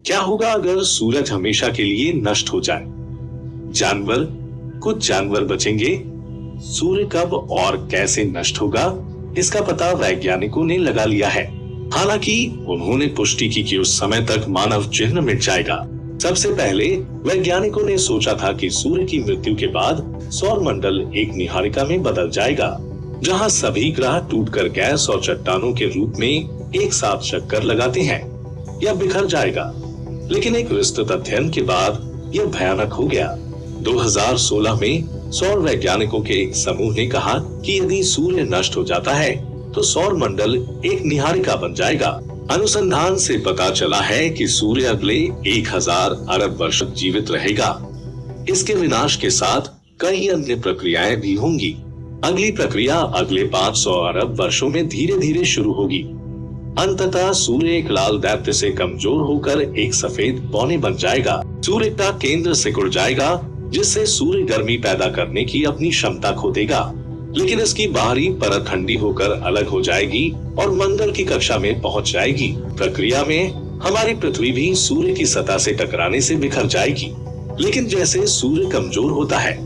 क्या होगा अगर सूरज हमेशा के लिए नष्ट हो जाए? कुछ जानवर बचेंगे? सूर्य कब और कैसे नष्ट होगा, इसका पता वैज्ञानिकों ने लगा लिया है। हालांकि उन्होंने पुष्टि की कि उस समय तक मानव चिन्ह मिट जाएगा। सबसे पहले वैज्ञानिकों ने सोचा था कि सूर्य की मृत्यु के बाद सौर मंडल एक निहारिका में बदल जाएगा, जहां सभी ग्रह टूटकर गैस और चट्टानों के रूप में एक साथ चक्कर लगाते हैं या बिखर जाएगा। लेकिन एक विस्तृत अध्ययन के बाद यह भयानक हो गया। 2016 में सौर वैज्ञानिकों के एक समूह ने कहा कि यदि सूर्य नष्ट हो जाता है तो सौर मंडल एक निहारिका बन जाएगा। अनुसंधान से पता चला है कि सूर्य अगले 1000 अरब वर्ष जीवित रहेगा। इसके विनाश के साथ कई अन्य प्रक्रियाएं भी होंगी। अगली प्रक्रिया अगले 500 अरब वर्षों में धीरे धीरे शुरू होगी। अंततः सूर्य एक लाल दैत्य से कमजोर होकर एक सफेद पौने बन जाएगा। सूर्य का केंद्र सिकुड़ जाएगा, जिससे सूर्य गर्मी पैदा करने की अपनी क्षमता खो देगा। लेकिन इसकी बाहरी परत ठंडी होकर अलग हो जाएगी और मंगल की कक्षा में पहुंच जाएगी। प्रक्रिया में हमारी पृथ्वी भी सूर्य की सतह से टकराने से बिखर जाएगी। लेकिन जैसे सूर्य कमजोर होता है,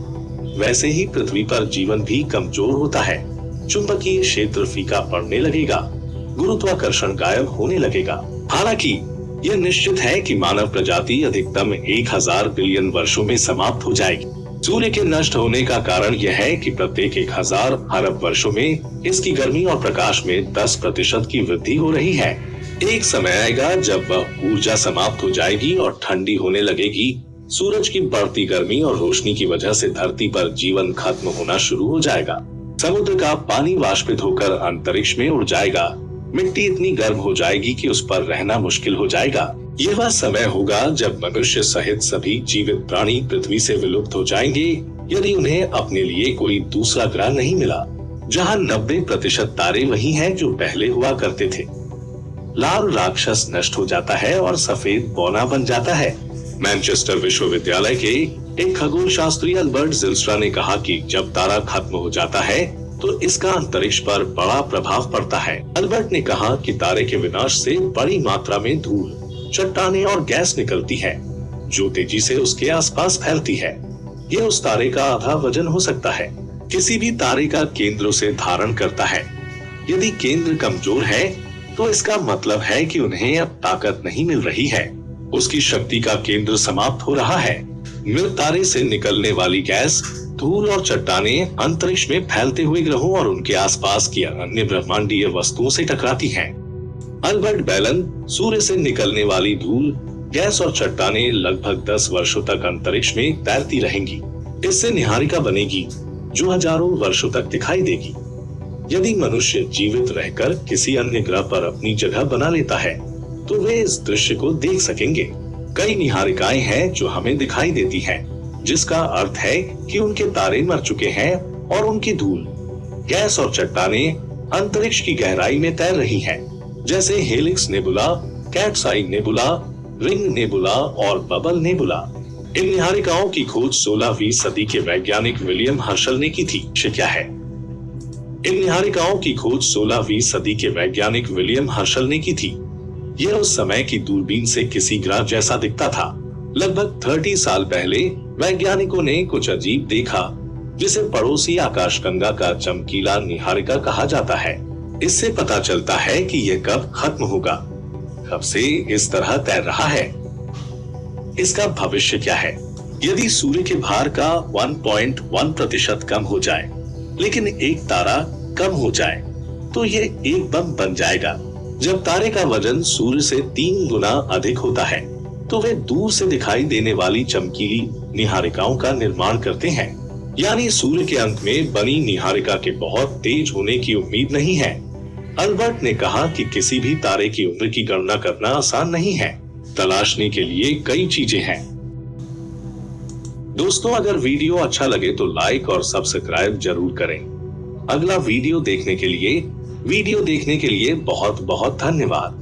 वैसे ही पृथ्वी पर जीवन भी कमजोर होता है। चुंबकीय क्षेत्र फीका पड़ने लगेगा, गुरुत्वाकर्षण गायब होने लगेगा। हालांकि यह निश्चित है कि मानव प्रजाति अधिकतम 1000 बिलियन वर्षों में समाप्त हो जाएगी। सूर्य के नष्ट होने का कारण यह है कि प्रत्येक 1000 अरब वर्षों में इसकी गर्मी और प्रकाश में 10% की वृद्धि हो रही है। एक समय आएगा जब वह ऊर्जा समाप्त हो जाएगी और ठंडी होने लगेगी। सूरज की बढ़ती गर्मी और रोशनी की वजह से धरती पर जीवन खत्म होना शुरू हो जाएगा। समुद्र का पानी वाष्पित होकर अंतरिक्ष में उड़ जाएगा। मिट्टी इतनी गर्म हो जाएगी कि उस पर रहना मुश्किल हो जाएगा। यह वह समय होगा जब मनुष्य सहित सभी जीवित प्राणी पृथ्वी से विलुप्त हो जाएंगे, यदि उन्हें अपने लिए कोई दूसरा ग्रह नहीं मिला जहां 90% तारे वही हैं जो पहले हुआ करते थे। लाल राक्षस नष्ट हो जाता है और सफेद बौना बन जाता है। मैनचेस्टर विश्वविद्यालय के एक खगोल शास्त्री अल्बर्ट जिल्स्ट्रा ने कहा कि जब तारा खत्म हो जाता है तो इसका अंतरिक्ष पर बड़ा प्रभाव पड़ता है। अल्बर्ट ने कहा कि तारे के विनाश से बड़ी मात्रा में धूल, चट्टानें और गैस निकलती है, जो तेजी से उसके आसपास फैलती है। यह उस तारे का आधा वजन हो सकता है। किसी भी तारे का केंद्र उसे धारण करता है। यदि केंद्र कमजोर है तो इसका मतलब है कि उन्हें अब ताकत नहीं मिल रही है। उसकी शक्ति का केंद्र समाप्त हो रहा है। मृत तारे से निकलने वाली गैस, धूल और चट्टानें अंतरिक्ष में फैलते हुए ग्रहों और उनके आसपास की अन्य ब्रह्मांडीय वस्तुओं से टकराती हैं। अल्बर्ट बेलन, सूर्य से निकलने वाली धूल, गैस और चट्टानें लगभग 10 वर्षों तक अंतरिक्ष में तैरती रहेंगी। इससे निहारिका बनेगी जो हजारों वर्षों तक दिखाई देगी। यदि मनुष्य जीवित रहकर किसी अन्य ग्रह पर अपनी जगह बना लेता है तो वे इस दृश्य को देख सकेंगे। कई निहारिकाएं हैं जो हमें दिखाई देती हैं, जिसका अर्थ है कि उनके तारे मर चुके हैं और उनकी धूल, गैस और चट्टानें अंतरिक्ष की गहराई में तैर रही हैं, जैसे हेलिक्स नेबुला, कैट्स आई नेबुला, रिंग नेबुला और बबल नेबुला। इन निहारिकाओं की खोज 16वीं सदी के वैज्ञानिक विलियम हर्शल ने की थी। क्या है? इन निहारिकाओं की खोज 16वीं सदी के वैज्ञानिक विलियम हर्शल ने की थी। यह उस समय की दूरबीन से किसी ग्रह जैसा दिखता था। लगभग 30 साल पहले वैज्ञानिकों ने कुछ अजीब देखा, जिसे पड़ोसी आकाशगंगा का चमकीला निहारिका कहा जाता है। इससे पता चलता है कि यह कब खत्म होगा, कब से इस तरह तैर रहा है। इसका भविष्य क्या है? यदि सूर्य के भार का 1.1% कम हो जाए, लेकिन एक तारा कम हो जाए, तो यह एक बम बन जाएगा। जब तारे का वजन सूर्य से 3 गुना अधिक होता है, तो वे दूर से दिखाई देने वाली चमकीली निहारिकाओं का निर्माण करते हैं। यानी सूर्य के अंत में बनी निहारिका के बहुत तेज होने की उम्मीद नहीं है। अल्बर्ट ने कहा कि किसी भी तारे की उम्र की गणना करना आसान नहीं है। तलाशने के लिए कई चीजें हैं। दोस्तों, अगर वीडियो अच्छा लगे तो लाइक और सब्सक्राइब जरूर करें। अगला वीडियो देखने के लिए बहुत बहुत धन्यवाद।